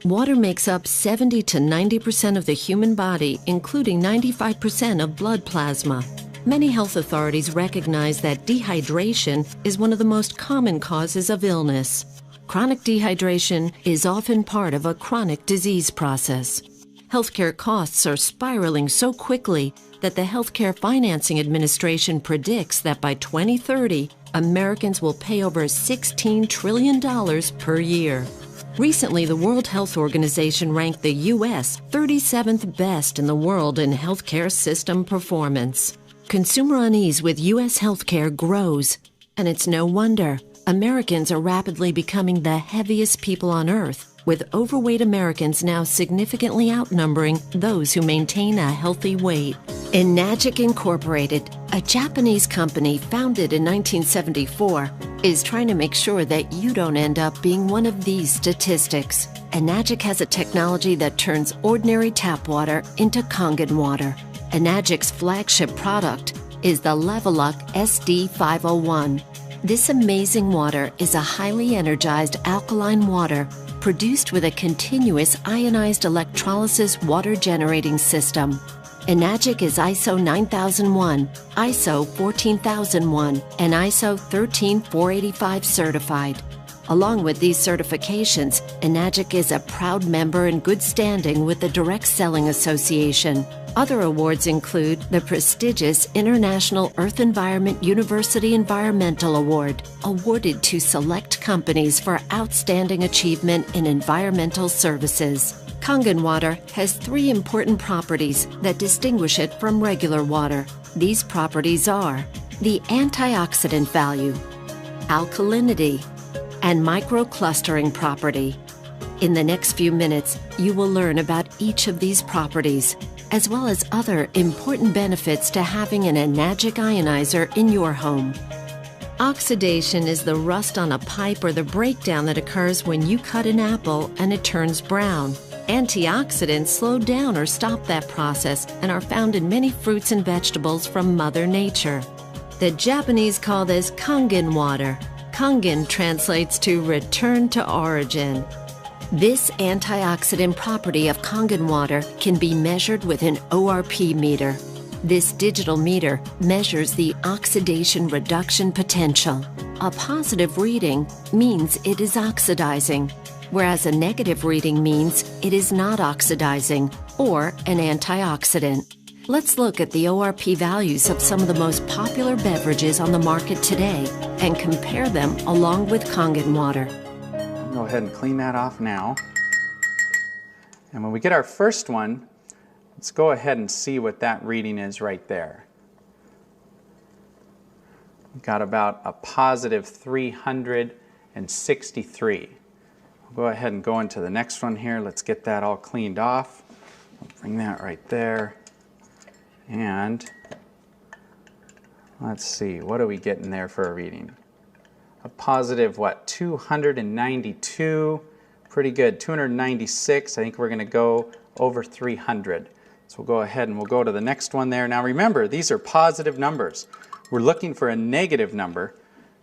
Water makes up 70 to 90% of the human body, including 95% of blood plasma. Many health authorities recognize that dehydration is one of the most common causes of illness. Chronic dehydration is often part of a chronic disease process. Healthcare costs are spiraling so quickly that the Healthcare Financing Administration predicts that by 2030, Americans will pay over $16 trillion per year. Recently, the World Health Organization ranked the U.S. 37th best in the world in healthcare system performance. Consumer unease with U.S. healthcare grows, and it's no wonder. Americans are rapidly becoming the heaviest people on earth, with overweight Americans now significantly outnumbering those who maintain a healthy weight. Enagic Incorporated, a Japanese company founded in 1974, is trying to make sure that you don't end up being one of these statistics. Enagic has a technology that turns ordinary tap water into Kangen water. Enagic's flagship product is the Leveluck SD501. This amazing water is a highly energized alkaline water produced with a continuous ionized electrolysis water generating system. Enagic is ISO 9001, ISO 14001, and ISO 13485 certified. Along with these certifications, Enagic is a proud member in good standing with the Direct Selling Association. Other awards include the prestigious International Earth Environment University Environmental Award, awarded to select companies for outstanding achievement in environmental services. Kangen water has 3 important properties that distinguish it from regular water. These properties are the antioxidant value, alkalinity, and microclustering property. In the next few minutes, you will learn about each of these properties, as well as other important benefits to having an Enagic ionizer in your home. Oxidation is the rust on a pipe or the breakdown that occurs when you cut an apple and it turns brown. Antioxidants slow down or stop that process and are found in many fruits and vegetables from Mother Nature. The Japanese call this Kangen water. Kangen translates to return to origin. This antioxidant property of Kangen water can be measured with an ORP meter. This digital meter measures the oxidation reduction potential. A positive reading means it is oxidizing, whereas a negative reading means it is not oxidizing or an antioxidant. Let's look at the ORP values of some of the most popular beverages on the market today and compare them along with Kangen water. Go ahead and clean that off now. And when we get our first one, let's go ahead and see what that reading is right there. We've got about a positive 363. We'll go ahead and go into the next one here. Let's get that all cleaned off. I'll bring that right there. And let's see, what are we getting there for a reading? A positive, what, 292, pretty good, 296. I think we're going to go over 300. So we'll go ahead and we'll go to the next one there. Now remember, these are positive numbers. We're looking for a negative number.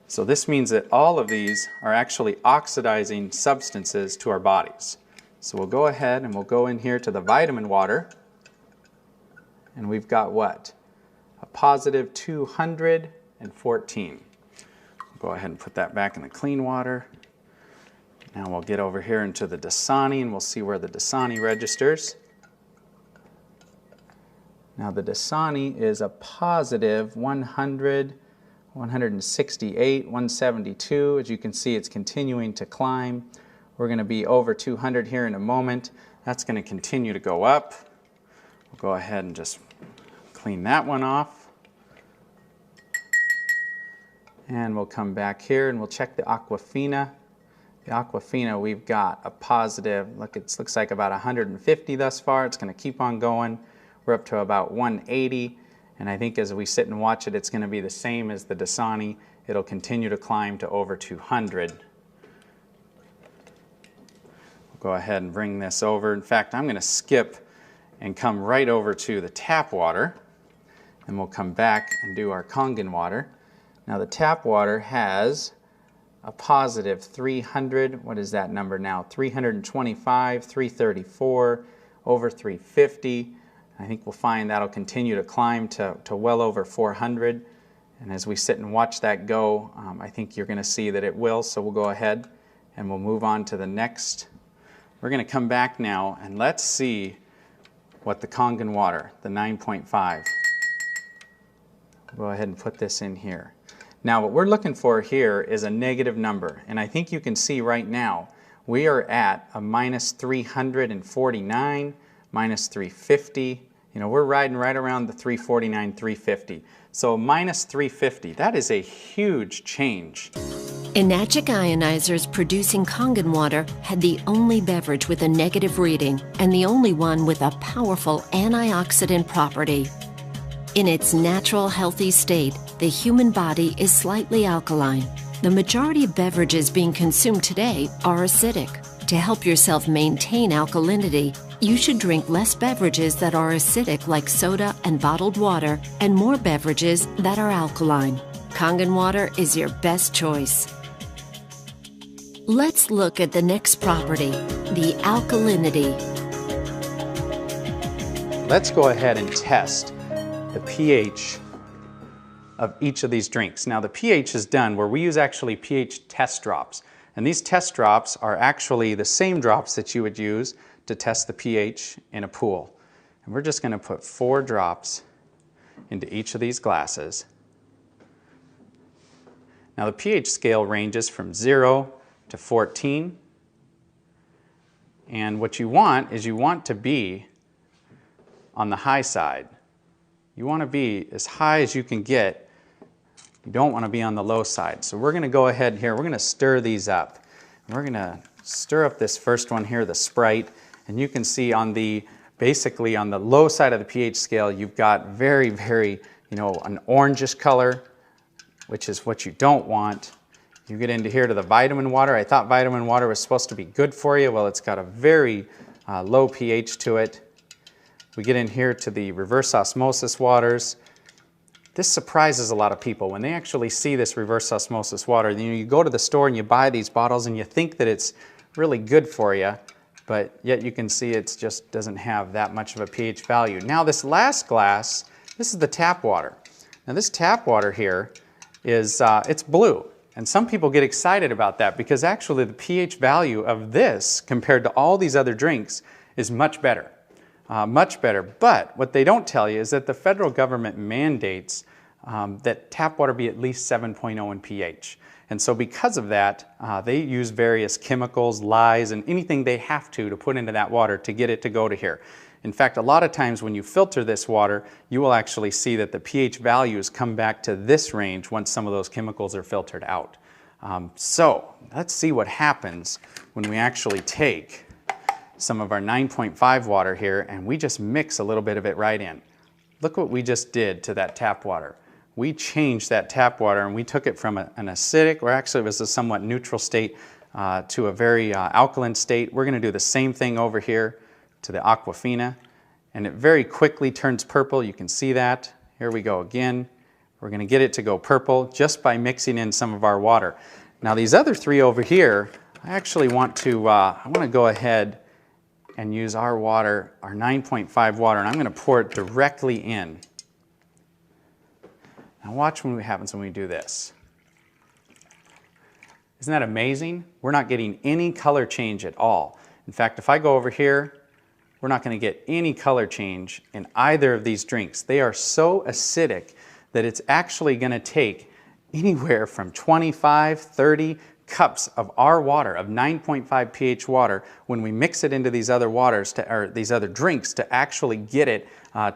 So this means that all of these are actually oxidizing substances to our bodies. So we'll go ahead and we'll go in here to the vitamin water. And we've got what? A positive 214. Go ahead and put that back in the clean water. Now we'll get over here into the Dasani and we'll see where the Dasani registers. Now the Dasani is a positive 100, 168, 172. As you can see, it's continuing to climb. We're going to be over 200 here in a moment. That's going to continue to go up. We'll go ahead and just clean that one off. And we'll come back here and we'll check the Aquafina. The Aquafina, we've got a positive, look, it looks like about 150 thus far. It's going to keep on going. We're up to about 180. And I think as we sit and watch it, it's going to be the same as the Dasani. It'll continue to climb to over 200. We'll go ahead and bring this over. In fact, I'm going to skip and come right over to the tap water. And we'll come back and do our Kangen water. Now the tap water has a positive 300, what is that number now? 325, 334, over 350. I think we'll find that'll continue to climb to well over 400. And as we sit and watch that go, I think you're going to see that it will. So we'll go ahead and we'll move on to the next. We're going to come back now and let's see what the Kangen water, the 9.5. Go ahead and put this in here. Now what we're looking for here is a negative number, and I think you can see right now we are at a minus 349, minus 350. You know, we're riding right around the 349, 350. So minus 350, that is a huge change. Enagic ionizers producing Kangen water had the only beverage with a negative reading and the only one with a powerful antioxidant property. In its natural, healthy state, the human body is slightly alkaline. The majority of beverages being consumed today are acidic. To help yourself maintain alkalinity, you should drink less beverages that are acidic like soda and bottled water, and more beverages that are alkaline. Kangen water is your best choice. Let's look at the next property, the alkalinity. Let's go ahead and test the pH of each of these drinks. Now the pH is done where we use actually pH test drops. And these test drops are actually the same drops that you would use to test the pH in a pool. And we're just going to put 4 drops into each of these glasses. Now the pH scale ranges from 0 to 14. And what you want is you want to be on the high side. You want to be as high as you can get. You don't want to be on the low side. So we're going to go ahead here. We're going to stir these up. We're going to stir up this first one here, the Sprite. And you can see on the, basically on the low side of the pH scale, you've got very, very, you know, an orangish color, which is what you don't want. You get into here to the vitamin water. I thought vitamin water was supposed to be good for you. Well, it's got a very low pH to it. We get in here to the reverse osmosis waters. This surprises a lot of people when they actually see this reverse osmosis water. You go to the store and you buy these bottles and you think that it's really good for you, but yet you can see it just doesn't have that much of a pH value. Now this last glass, this is the tap water. Now this tap water here is, it's blue. And some people get excited about that because actually the pH value of this compared to all these other drinks is much better. Much better. But what they don't tell you is that the federal government mandates that tap water be at least 7.0 in pH. And so because of that, they use various chemicals, lyes, and anything they have to put into that water to get it to go to here. In fact, a lot of times when you filter this water, you will actually see that the pH values come back to this range once some of those chemicals are filtered out. So let's see what happens when we actually take some of our 9.5 water here and we just mix a little bit of it right in. Look what we just did to that tap water. We changed that tap water and we took it from an acidic, or actually it was a somewhat neutral state, to a very alkaline state. We're going to do the same thing over here to the Aquafina, and it very quickly turns purple. You can see that. Here we go again. We're going to get it to go purple just by mixing in some of our water. Now these other 3 over here, I actually want to, I want to go ahead and use our water, our 9.5 water, and I'm going to pour it directly in. Now watch what happens when we do this. Isn't that amazing? We're not getting any color change at all. In fact, if I go over here, we're not going to get any color change in either of these drinks. They are so acidic that it's actually going to take anywhere from 25, 30 cups of our water, of 9.5 pH water, when we mix it into these other waters, or these other drinks, to actually get it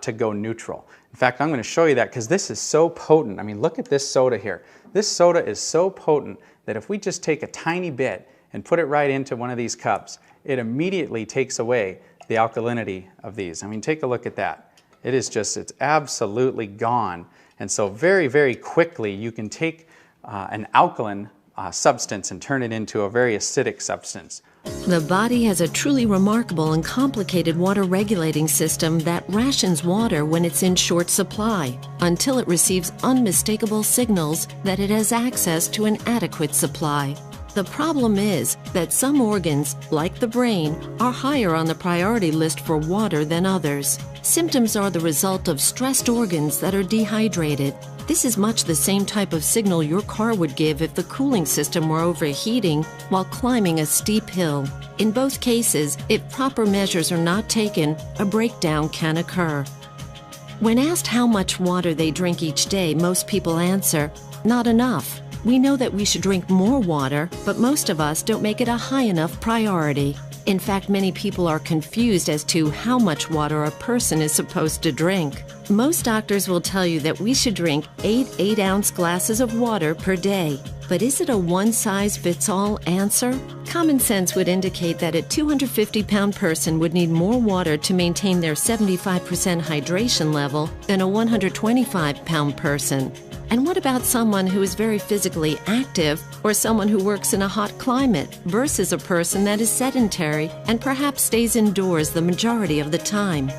to go neutral. In fact, I'm going to show you that because this is so potent. I mean, look at this soda here. This soda is so potent that if we just take a tiny bit and put it right into one of these cups, it immediately takes away the alkalinity of these. I mean, take a look at that. It is just, it's absolutely gone. And so very, very quickly you can take an alkaline substance and turn it into a very acidic substance. The body has a truly remarkable and complicated water regulating system that rations water when it's in short supply, until it receives unmistakable signals that it has access to an adequate supply. The problem is that some organs, like the brain, are higher on the priority list for water than others. Symptoms are the result of stressed organs that are dehydrated. This is much the same type of signal your car would give if the cooling system were overheating while climbing a steep hill. In both cases, if proper measures are not taken, a breakdown can occur. When asked how much water they drink each day, most people answer, "Not enough." We know that we should drink more water, but most of us don't make it a high enough priority. In fact, many people are confused as to how much water a person is supposed to drink. Most doctors will tell you that we should drink 8 8-ounce glasses of water per day. But is it a one-size-fits-all answer? Common sense would indicate that a 250-pound person would need more water to maintain their 75% hydration level than a 125-pound person. And what about someone who is very physically active or someone who works in a hot climate versus a person that is sedentary and perhaps stays indoors the majority of the time?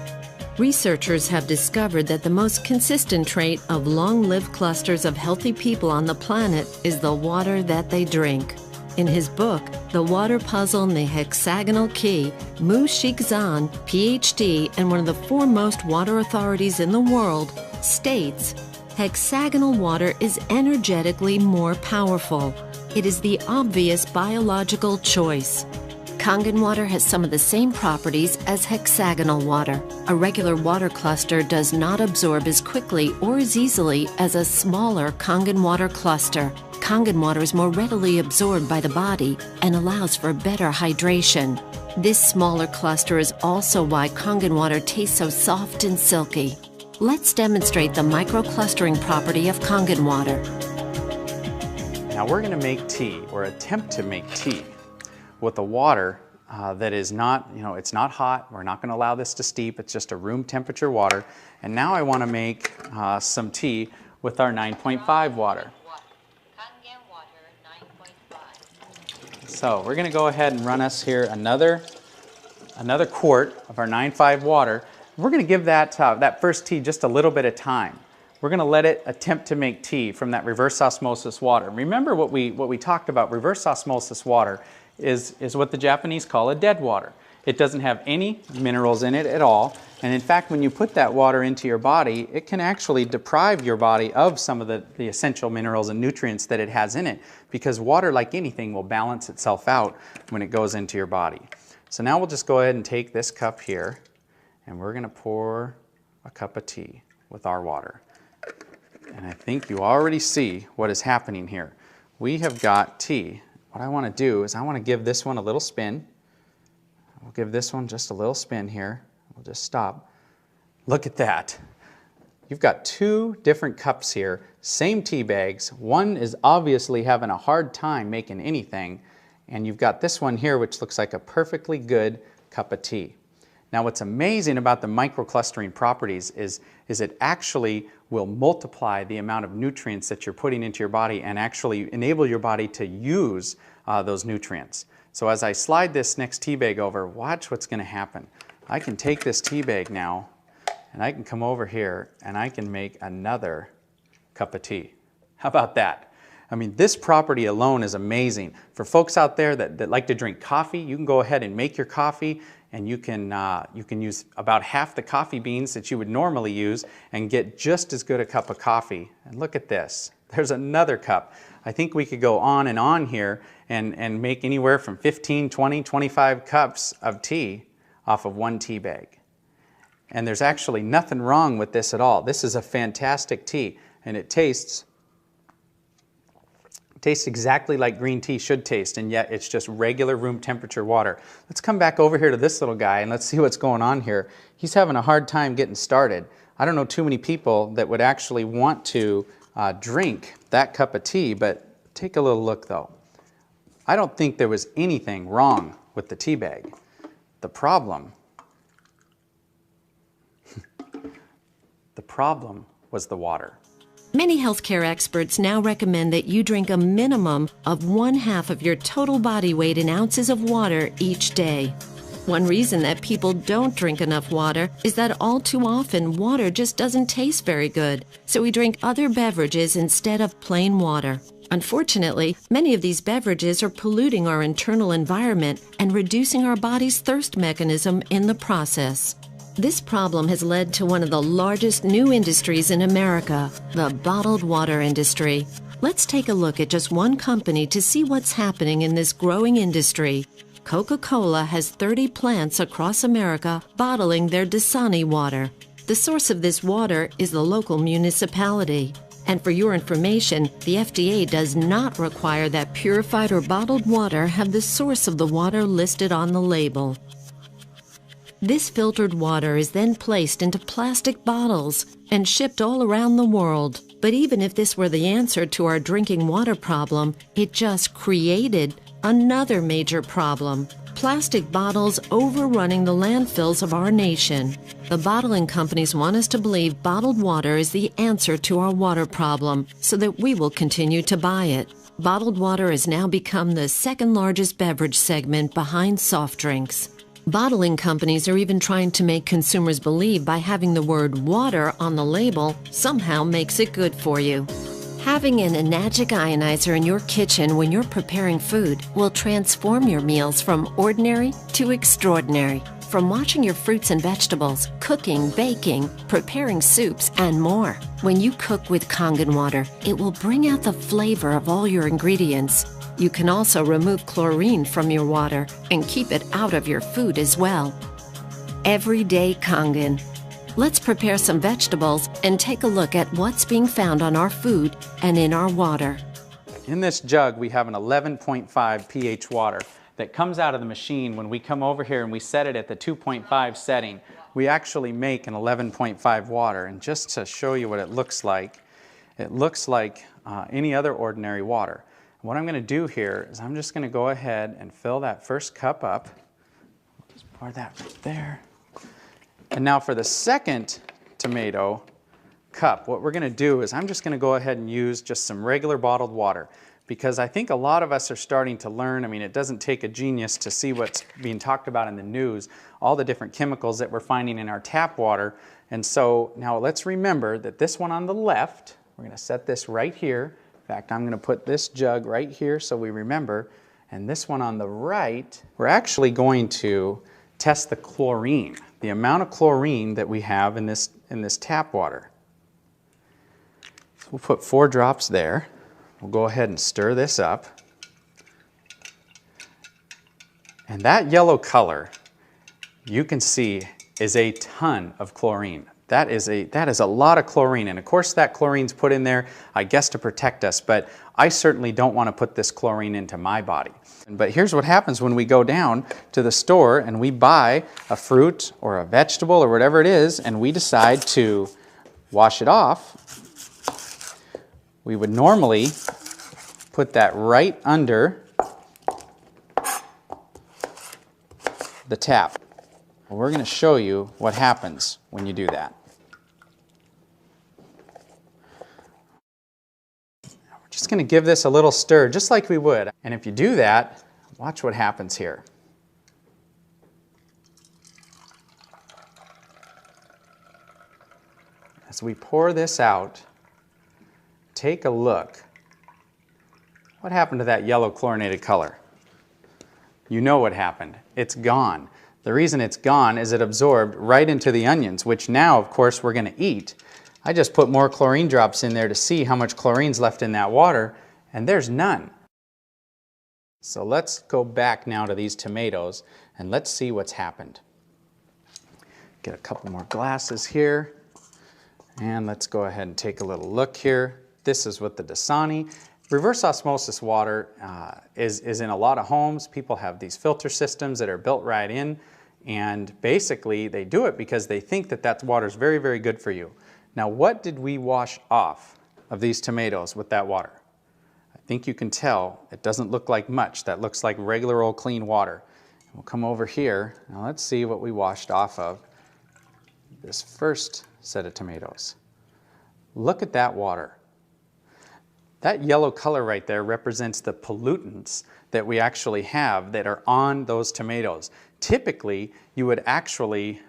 Researchers have discovered that the most consistent trait of long-lived clusters of healthy people on the planet is the water that they drink. In his book, The Water Puzzle and the Hexagonal Key, Mu Shikzan, PhD and one of the foremost water authorities in the world, states, hexagonal water is energetically more powerful. It is the obvious biological choice. Kangen water has some of the same properties as hexagonal water. A regular water cluster does not absorb as quickly or as easily as a smaller Kangen water cluster. Kangen water is more readily absorbed by the body and allows for better hydration. This smaller cluster is also why Kangen water tastes so soft and silky. Let's demonstrate the microclustering property of Kangen water. Now we're going to make tea, or attempt to make tea, with a water that is not, it's not hot. We're not going to allow this to steep. It's just a room temperature water. And now I want to make some tea with our 9.5 water. Kangen water 9.5. So we're going to go ahead and run us here another quart of our 9.5 water. We're going to give that first tea just a little bit of time. We're going to let it attempt to make tea from that reverse osmosis water. Remember what we talked about. Reverse osmosis water is what the Japanese call a dead water. It doesn't have any minerals in it at all. And in fact, when you put that water into your body, it can actually deprive your body of some of the essential minerals and nutrients that it has in it, because water, like anything, will balance itself out when it goes into your body. So now we'll just go ahead and take this cup here, and we're going to pour a cup of tea with our water. And I think you already see what is happening here. We have got tea. What I want to do is I want to give this one a little spin. We'll give this one just a little spin here. We'll just stop. Look at that. You've got two different cups here, same tea bags. One is obviously having a hard time making anything, and you've got this one here which looks like a perfectly good cup of tea. Now what's amazing about the microclustering properties is it actually will multiply the amount of nutrients that you're putting into your body and actually enable your body to use those nutrients. So as I slide this next tea bag over, watch what's going to happen. I can take this tea bag now and I can come over here and I can make another cup of tea. How about that? I mean, this property alone is amazing. For folks out there that like to drink coffee, you can go ahead and make your coffee, and you can use about half the coffee beans that you would normally use and get just as good a cup of coffee. And look at this. There's another cup. I think we could go on here and make anywhere from 15, 20, 25 cups of tea off of one tea bag. And there's actually nothing wrong with this at all. This is a fantastic tea, and it tastes exactly like green tea should taste, and yet it's just regular room temperature water. Let's come back over here to this little guy and let's see what's going on here. He's having a hard time getting started. I don't know too many people that would actually want to drink that cup of tea, but take a little look though. I don't think there was anything wrong with the tea bag. The problem was the water. Many healthcare experts now recommend that you drink a minimum of 1/2 of your total body weight in ounces of water each day. One reason that people don't drink enough water is that all too often water just doesn't taste very good, so we drink other beverages instead of plain water. Unfortunately, many of these beverages are polluting our internal environment and reducing our body's thirst mechanism in the process. This problem has led to one of the largest new industries in America, the bottled water industry. Let's take a look at just one company to see what's happening in this growing industry. Coca-Cola has 30 plants across America bottling their Dasani water. The source of this water is the local municipality. And for your information, the FDA does not require that purified or bottled water have the source of the water listed on the label. This filtered water is then placed into plastic bottles and shipped all around the world. But even if this were the answer to our drinking water problem, it just created another major problem: plastic bottles overrunning the landfills of our nation. The bottling companies want us to believe bottled water is the answer to our water problem so that we will continue to buy it. Bottled water has now become the second largest beverage segment behind soft drinks. Bottling companies are even trying to make consumers believe by having the word water on the label somehow makes it good for you. Having an enagic ionizer in your kitchen when you're preparing food will transform your meals from ordinary to extraordinary. From washing your fruits and vegetables, cooking, baking, preparing soups, and more. When you cook with Kangen water, it will bring out the flavor of all your ingredients. You can also remove chlorine from your water and keep it out of your food as well. Everyday Kangen. Let's prepare some vegetables and take a look at what's being found on our food and in our water. In this jug, we have an 11.5 pH water that comes out of the machine. When we come over here and we set it at the 2.5 setting, we actually make an 11.5 water. And just to show you what it looks like any other ordinary water. What I'm going to do here is I'm just going to go ahead and fill that first cup up. Just pour that right there. And now for the second tomato cup, what we're going to do is I'm just going to go ahead and use just some regular bottled water, because I think a lot of us are starting to learn. I mean, it doesn't take a genius to see what's being talked about in the news, all the different chemicals that we're finding in our tap water. And so now let's remember that this one on the left, we're going to set this right here. In fact, I'm going to put this jug right here so we remember. And this one on the right, we're actually going to test the chlorine, the amount of chlorine that we have in this tap water. So we'll put 4 drops there. We'll go ahead and stir this up. And that yellow color, you can see, is a ton of chlorine. That is a lot of chlorine, and of course that chlorine's put in there, I guess, to protect us, but I certainly don't want to put this chlorine into my body. But here's what happens when we go down to the store and we buy a fruit or a vegetable or whatever it is, and we decide to wash it off. We would normally put that right under the tap. Well, we're going to show you what happens when you do that. Just going to give this a little stir, just like we would. And if you do that, watch what happens here. As we pour this out, take a look. What happened to that yellow chlorinated color? You know what happened. It's gone. The reason it's gone is it absorbed right into the onions, which now, of course, we're going to eat. I just put more chlorine drops in there to see how much chlorine's left in that water, and there's none. So let's go back now to these tomatoes and let's see what's happened. Get a couple more glasses here, and let's go ahead and take a little look here. This is what the Dasani. Reverse osmosis water is in a lot of homes. People have these filter systems that are built right in, and basically they do it because they think that that water is very, very good for you. Now, what did we wash off of these tomatoes with that water? I think you can tell it doesn't look like much. That looks like regular old clean water. We'll come over here. Now let's see what we washed off of this first set of tomatoes. Look at that water. That yellow color right there represents the pollutants that we actually have that are on those tomatoes. Typically, you would actually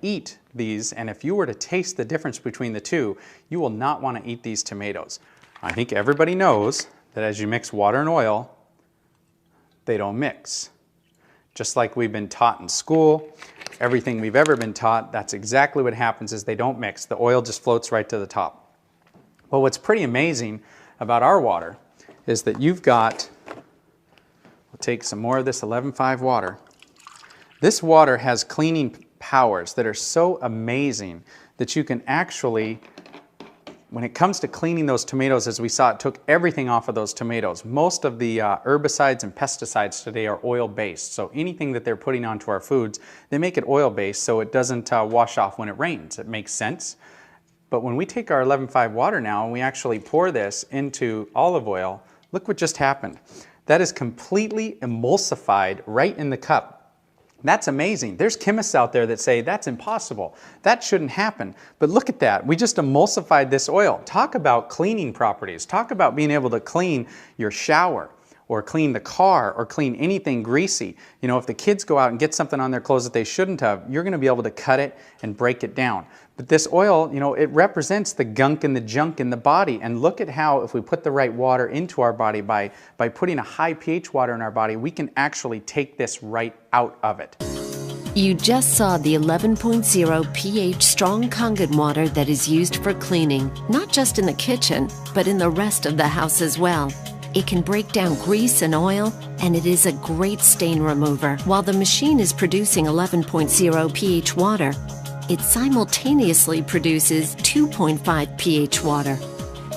eat these, and if you were to taste the difference between the two, you will not want to eat these tomatoes. I think everybody knows that as you mix water and oil, they don't mix. Just like we've been taught in school, everything we've ever been taught, that's exactly what happens is they don't mix. The oil just floats right to the top. Well, what's pretty amazing about our water is that you've got, we'll take some more of this 11.5 water. This water has cleaning powers that are so amazing that you can actually, when it comes to cleaning those tomatoes, as we saw, it took everything off of those tomatoes. Most of the herbicides and pesticides today are oil-based. So anything that they're putting onto our foods, they make it oil-based so it doesn't wash off when it rains. It makes sense. But when we take our 11.5 water now and we actually pour this into olive oil, look what just happened. That is completely emulsified right in the cup. That's amazing. There's chemists out there that say that's impossible. That shouldn't happen. But look at that. We just emulsified this oil. Talk about cleaning properties. Talk about being able to clean your shower or clean the car or clean anything greasy. You know, if the kids go out and get something on their clothes that they shouldn't have, you're going to be able to cut it and break it down. But this oil, you know, it represents the gunk and the junk in the body. And look at how if we put the right water into our body by putting a high pH water in our body, we can actually take this right out of it. You just saw the 11.0 pH strong Kangen water that is used for cleaning, not just in the kitchen, but in the rest of the house as well. It can break down grease and oil, and it is a great stain remover. While the machine is producing 11.0 pH water, it simultaneously produces 2.5 pH water.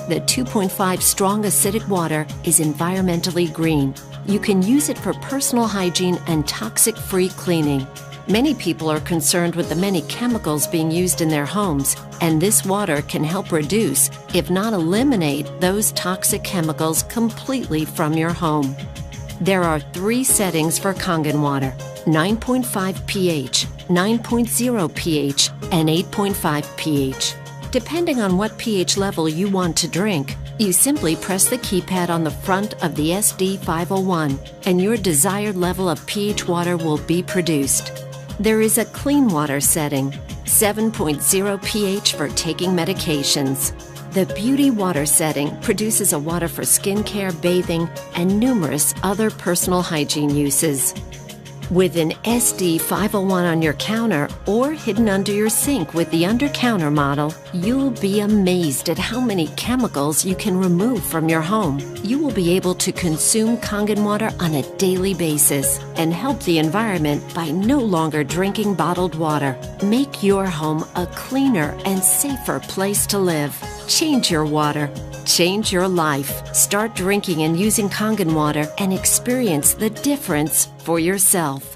The 2.5 strong acidic water is environmentally green. You can use it for personal hygiene and toxic-free cleaning. Many people are concerned with the many chemicals being used in their homes, and this water can help reduce, if not eliminate, those toxic chemicals completely from your home. There are 3 settings for Kangen water: 9.5 pH, 9.0 pH, and 8.5 pH. Depending on what pH level you want to drink, you simply press the keypad on the front of the SD501 and your desired level of pH water will be produced. There is a clean water setting, 7.0 pH for taking medications. The beauty water setting produces a water for skincare, bathing, and numerous other personal hygiene uses. With an SD501 on your counter or hidden under your sink with the under-counter model, you'll be amazed at how many chemicals you can remove from your home. You will be able to consume Kangen water on a daily basis and help the environment by no longer drinking bottled water. Make your home a cleaner and safer place to live. Change your water. Change your life. Start drinking and using Kangen water and experience the difference for yourself.